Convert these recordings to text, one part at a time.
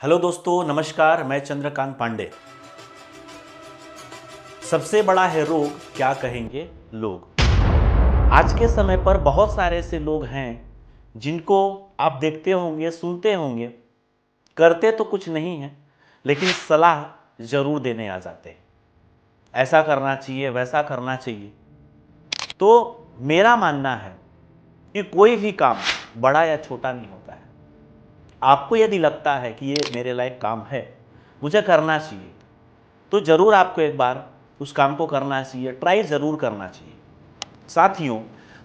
Hello दोस्तों, नमस्कार। मैं चंद्रकांत पांडे। सबसे बड़ा है रोग, क्या कहेंगे लोग। आज के समय पर बहुत सारे ऐसे लोग हैं जिनको आप देखते होंगे, सुनते होंगे, करते तो कुछ नहीं है लेकिन सलाह जरूर देने आ जाते हैं। ऐसा करना चाहिए, वैसा करना चाहिए। तो मेरा मानना है कि कोई भी काम बड़ा या छोटा नहीं होता है। आपको यदि लगता है कि ये मेरे लायक काम है, मुझे करना चाहिए, तो ज़रूर आपको एक बार उस काम को करना चाहिए, ट्राई ज़रूर करना चाहिए। साथियों,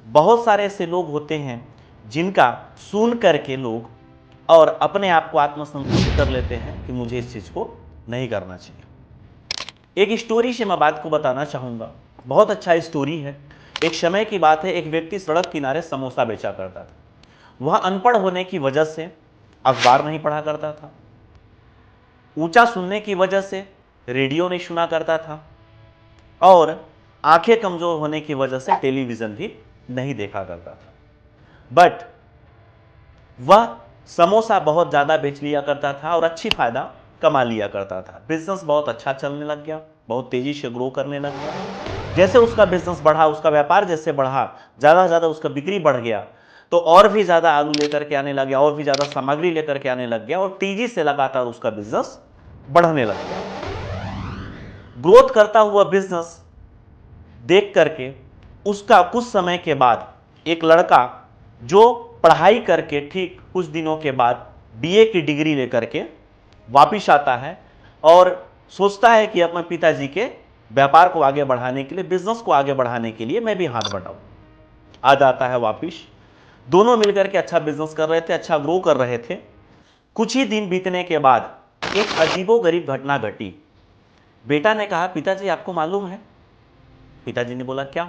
बहुत सारे ऐसे लोग होते हैं जिनका सुन करके लोग और अपने आप को आत्मसंतुष्ट कर लेते हैं कि मुझे इस चीज़ को नहीं करना चाहिए। एक स्टोरी से मैं बात को बताना चाहूँगा। बहुत अच्छा स्टोरी है। एक समय की बात है, एक व्यक्ति सड़क किनारे समोसा बेचा करता था। वह अनपढ़ होने की वजह से अखबार नहीं पढ़ा करता था, ऊंचा सुनने की वजह से रेडियो नहीं सुना करता था और आंखें कमजोर होने की वजह से टेलीविजन भी नहीं देखा करता था। बट वह समोसा बहुत ज़्यादा बेच लिया करता था और अच्छी फायदा कमा लिया करता था। बिजनेस बहुत अच्छा चलने लग गया, बहुत तेजी से ग्रो करने लग गया। जैसे उसका बिजनेस बढ़ा, उसका व्यापार जैसे बढ़ा, ज़्यादा ज़्यादा उसका बिक्री बढ़ गया, तो और भी ज़्यादा आलू लेकर के आने लग गया, और भी ज़्यादा सामग्री लेकर के आने लग गया और तेजी से लगातार उसका बिजनेस बढ़ने लग गया। ग्रोथ करता हुआ बिजनेस देख करके उसका कुछ समय के बाद एक लड़का जो पढ़ाई करके ठीक कुछ दिनों के बाद बीए की डिग्री लेकर के वापिस आता है और सोचता है कि अपने पिताजी के व्यापार को आगे बढ़ाने के लिए, बिजनेस को आगे बढ़ाने के लिए मैं भी हाथ बढ़ाऊं। आ जाता है वापिस। दोनों मिलकर के अच्छा बिजनेस कर रहे थे, अच्छा ग्रो कर रहे थे। कुछ ही दिन बीतने के बाद एक अजीबोगरीब घटना घटी। बेटा ने कहा, पिताजी आपको मालूम है? पिताजी ने बोला, क्या?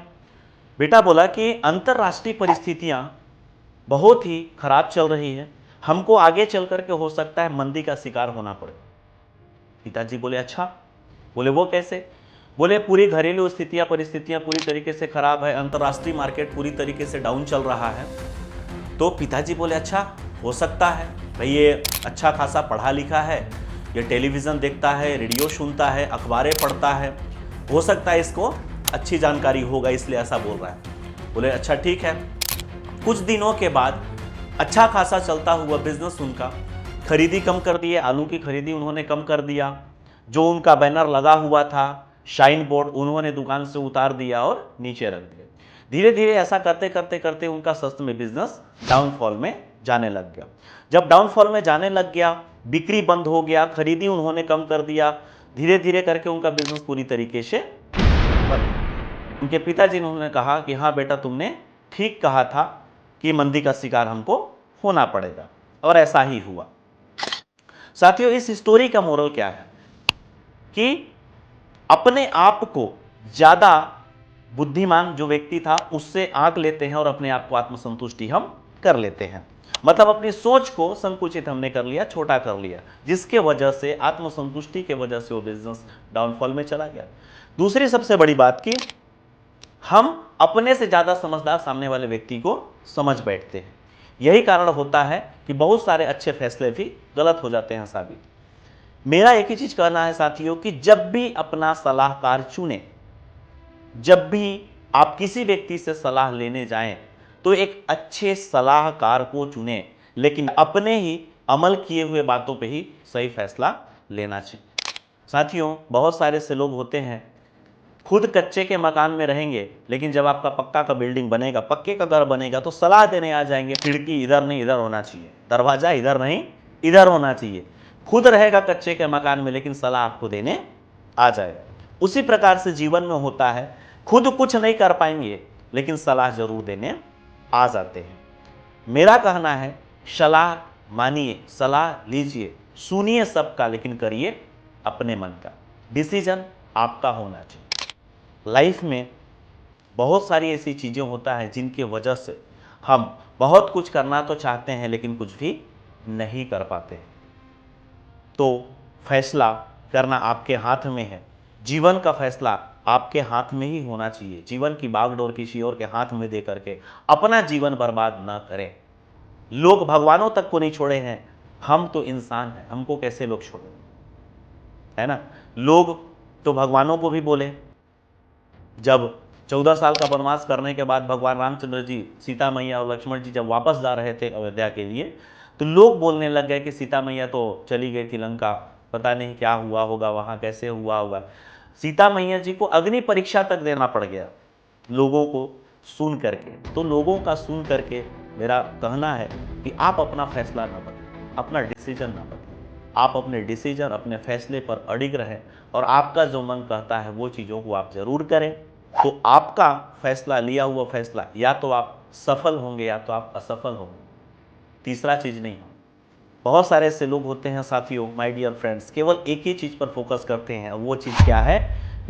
बेटा बोला कि अंतरराष्ट्रीय परिस्थितियां बहुत ही खराब चल रही है, हमको आगे चल करके हो सकता है मंदी का शिकार होना पड़े। पिताजी बोले, अच्छा? बोले, वो कैसे? बोले, पूरी घरेलू स्थितियां परिस्थितियां पूरी तरीके से खराब है, अंतरराष्ट्रीय मार्केट पूरी तरीके से डाउन चल रहा है। तो पिताजी बोले, अच्छा, हो सकता है भाई, ये अच्छा खासा पढ़ा लिखा है, ये टेलीविज़न देखता है, रेडियो सुनता है, अखबारें पढ़ता है, हो सकता है इसको अच्छी जानकारी होगा इसलिए ऐसा बोल रहा है। बोले, अच्छा ठीक है। कुछ दिनों के बाद अच्छा खासा चलता हुआ बिजनेस उनका, खरीदी कम कर दिए, आलू की खरीदी उन्होंने कम कर दिया। जो उनका बैनर लगा हुआ था, शाइन बोर्ड, उन्होंने दुकान से उतार दिया और नीचे रख दिया। धीरे धीरे ऐसा करते करते करते उनका सच में बिजनेस डाउनफॉल में जाने लग गया। जब डाउनफॉल में जाने लग गया, बिक्री बंद हो गया, खरीदी उन्होंने कम कर दिया, धीरे धीरे करके उनका बिजनेस पूरी तरीके से बंद। उनके पिताजी ने उन्होंने कहा कि हाँ बेटा, तुमने ठीक कहा था कि मंदी का शिकार हमको होना पड़ेगा, और ऐसा ही हुआ। साथियों, इस स्टोरी का मोरल क्या है कि अपने आप को ज्यादा बुद्धिमान जो व्यक्ति था उससे आंक लेते हैं और अपने आप को आत्मसंतुष्टि हम कर लेते हैं। मतलब अपनी सोच को संकुचित हमने कर लिया, छोटा कर लिया, जिसके वजह से आत्मसंतुष्टि के वजह से वो बिजनेस डाउनफॉल में चला गया। दूसरी सबसे बड़ी बात कि हम अपने से ज्यादा समझदार सामने वाले व्यक्ति को समझ बैठते हैं। यही कारण होता है कि बहुत सारे अच्छे फैसले भी गलत हो जाते हैं साबित। मेरा एक ही चीज कहना है साथियों कि जब भी अपना सलाहकार चुने, जब भी आप किसी व्यक्ति से सलाह लेने जाएं, तो एक अच्छे सलाहकार को चुने, लेकिन अपने ही अमल किए हुए बातों पे ही सही फैसला लेना चाहिए। साथियों, बहुत सारे से लोग होते हैं खुद कच्चे के मकान में रहेंगे, लेकिन जब आपका पक्का का बिल्डिंग बनेगा, पक्के का घर बनेगा, तो सलाह देने आ जाएंगे, खिड़की इधर नहीं इधर होना चाहिए, दरवाजा इधर नहीं इधर होना चाहिए। खुद रहेगा कच्चे के मकान में लेकिन सलाह आपको देने आ जाएगा। उसी प्रकार से जीवन में होता है, खुद कुछ नहीं कर पाएंगे लेकिन सलाह जरूर देने आ जाते हैं। मेरा कहना है, सलाह मानिए, सलाह लीजिए, सुनिए सबका, लेकिन करिए अपने मन का। डिसीजन आपका होना चाहिए। लाइफ में बहुत सारी ऐसी चीज़ें होता है जिनकी वजह से हम बहुत कुछ करना तो चाहते हैं लेकिन कुछ भी नहीं कर पाते। तो फैसला करना आपके हाथ में है। जीवन का फैसला आपके हाथ में ही होना चाहिए। जीवन की बागडोर किसी और के हाथ में दे करके अपना जीवन बर्बाद ना करें। लोग भगवानों तक को नहीं छोड़े हैं, हम तो इंसान हैं, हमको कैसे लोग छोड़े, है ना। लोग तो भगवानों को भी बोले, जब 14 साल का वनवास करने के बाद भगवान रामचंद्र जी, सीता मैया और लक्ष्मण जी जब वापस जा रहे थे अयोध्या के लिए, तो लोग बोलने लग गए कि सीता मैया तो चली गई थी लंका, पता नहीं क्या हुआ होगा वहाँ, कैसे हुआ होगा। सीता मैया जी को अग्नि परीक्षा तक देना पड़ गया लोगों को सुन करके। तो लोगों का सुन करके मेरा कहना है कि आप अपना फैसला ना बदलें, अपना डिसीजन ना बदलें, आप अपने डिसीजन, अपने फैसले पर अडिग रहें और आपका जो मन कहता है वो चीज़ों को आप ज़रूर करें। तो आपका फैसला, लिया हुआ फैसला, या तो आप सफल होंगे या तो आप असफल होंगे, तीसरा चीज़ नहीं। बहुत सारे ऐसे लोग होते हैं साथियों, माय डियर फ्रेंड्स, केवल एक ही चीज़ पर फोकस करते हैं, वो चीज़ क्या है?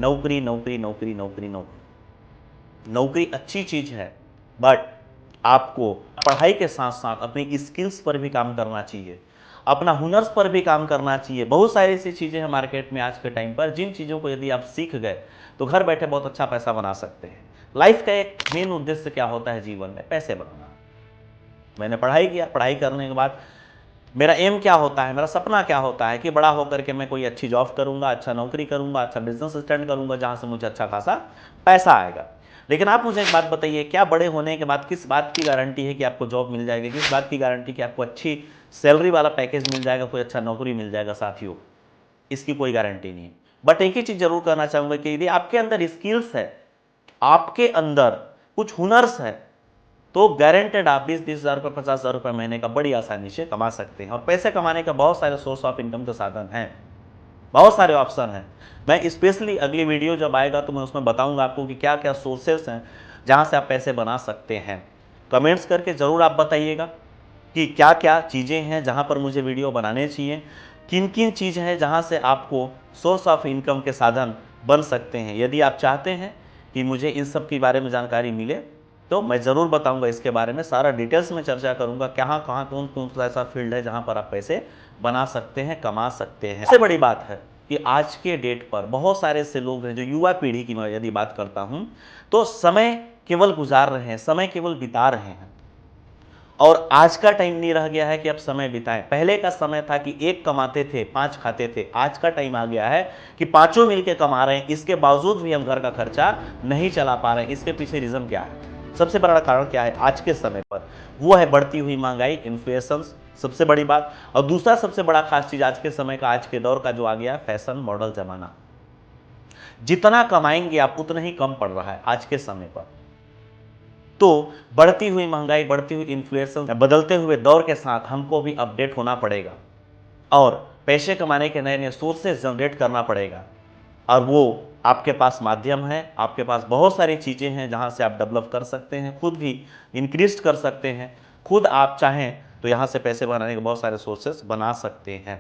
नौकरी, नौकरी, नौकरी, नौकरी, नौकरी। नौकरी अच्छी चीज़ है, बट आपको पढ़ाई के साथ साथ अपनी स्किल्स पर भी काम करना चाहिए, अपना हुनर्स पर भी काम करना चाहिए। बहुत सारी ऐसी चीज़ें हैं मार्केट में आज के टाइम पर, जिन चीज़ों को यदि आप सीख गए तो घर बैठे बहुत अच्छा पैसा बना सकते हैं। लाइफ का एक मेन उद्देश्य क्या होता है जीवन में? पैसे बनाना। मैंने पढ़ाई किया, पढ़ाई करने के बाद मेरा एम क्या होता है, मेरा सपना क्या होता है कि बड़ा होकर के मैं कोई अच्छी जॉब करूंगा, अच्छा नौकरी करूंगा, अच्छा बिजनेस स्टार्ट करूंगा, जहां से मुझे अच्छा खासा पैसा आएगा। लेकिन आप मुझे एक बात बताइए, क्या बड़े होने के बाद किस बात की गारंटी है कि आपको जॉब मिल जाएगी? किस बात की गारंटी कि आपको अच्छी सैलरी वाला पैकेज मिल जाएगा, कोई अच्छा नौकरी मिल जाएगा? साथियों, इसकी कोई गारंटी नहीं है। बट एक ही चीज़ जरूर कहना चाहूँगा कि यदि आपके अंदर स्किल्स है, आपके अंदर कुछ हुनर्स है, तो गारंटेड आप 20-30 हज़ार रुपये, 50 हज़ार रुपये महीने का बड़ी आसानी से कमा सकते हैं। और पैसे कमाने का बहुत सारे सोर्स ऑफ इनकम के साधन हैं, बहुत सारे ऑप्शन हैं। मैं स्पेशली अगली वीडियो जब आएगा तो मैं उसमें बताऊंगा आपको कि क्या क्या सोर्सेस हैं जहां से आप पैसे बना सकते हैं। कमेंट्स करके ज़रूर आप बताइएगा कि क्या क्या चीज़ें हैं जहां पर मुझे वीडियो बनाने चाहिए, किन किन चीज़ हैं जहां से आपको सोर्स ऑफ इनकम के साधन बन सकते हैं। यदि आप चाहते हैं कि मुझे इन सब के बारे में जानकारी मिले तो मैं ज़रूर बताऊंगा इसके बारे में, सारा डिटेल्स में चर्चा करूंगा, कहाँ कहाँ कौन कौन सा ऐसा फील्ड है जहां पर आप पैसे बना सकते हैं, कमा सकते हैं। सबसे बड़ी बात है कि आज के डेट पर बहुत सारे ऐसे लोग हैं, जो युवा पीढ़ी की मैं यदि बात करता हूं, तो समय केवल गुजार रहे हैं, समय केवल बिता रहे हैं, और आज का टाइम नहीं रह गया है कि आप समय बिताएं। पहले का समय था कि एक कमाते थे, 5 खाते थे। आज का टाइम आ गया है कि पांचों मिलके कमा रहे हैं, इसके बावजूद भी हम घर का खर्चा नहीं चला पा रहे हैं। इसके पीछे रीजन क्या है? सबसे बड़ा कारण क्या है आज के समय पर? वो है बढ़ती हुई महंगाई, इन्फ्लेशन, सबसे बड़ी बात। और दूसरा सबसे बड़ा खास चीज आज के समय का, आज के दौर का जो आ गया, फैशन मॉडल जमाना। जितना कमाएंगे आप उतना ही कम पड़ रहा है आज के समय पर। तो बढ़ती हुई महंगाई, बढ़ती हुई इन्फ्लेशन, बदलते हुए दौर के साथ हमको भी अपडेट होना पड़ेगा और पैसे कमाने के नए नए सोर्सेज जनरेट करना पड़ेगा। और वो आपके पास माध्यम है, आपके पास बहुत सारी चीज़ें हैं जहाँ से आप डेवलप कर सकते हैं, खुद भी इंक्रीज कर सकते हैं। खुद आप चाहें तो यहाँ से पैसे बनाने के बहुत सारे सोर्सेस बना सकते हैं।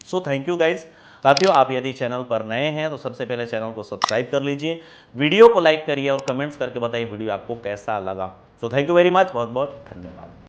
So thank you guys. साथियों, आप यदि चैनल पर नए हैं तो सबसे पहले चैनल को सब्सक्राइब कर लीजिए, वीडियो को लाइक करिए और कमेंट्स करके बताइए वीडियो आपको कैसा लगा। So thank you very much, बहुत बहुत धन्यवाद।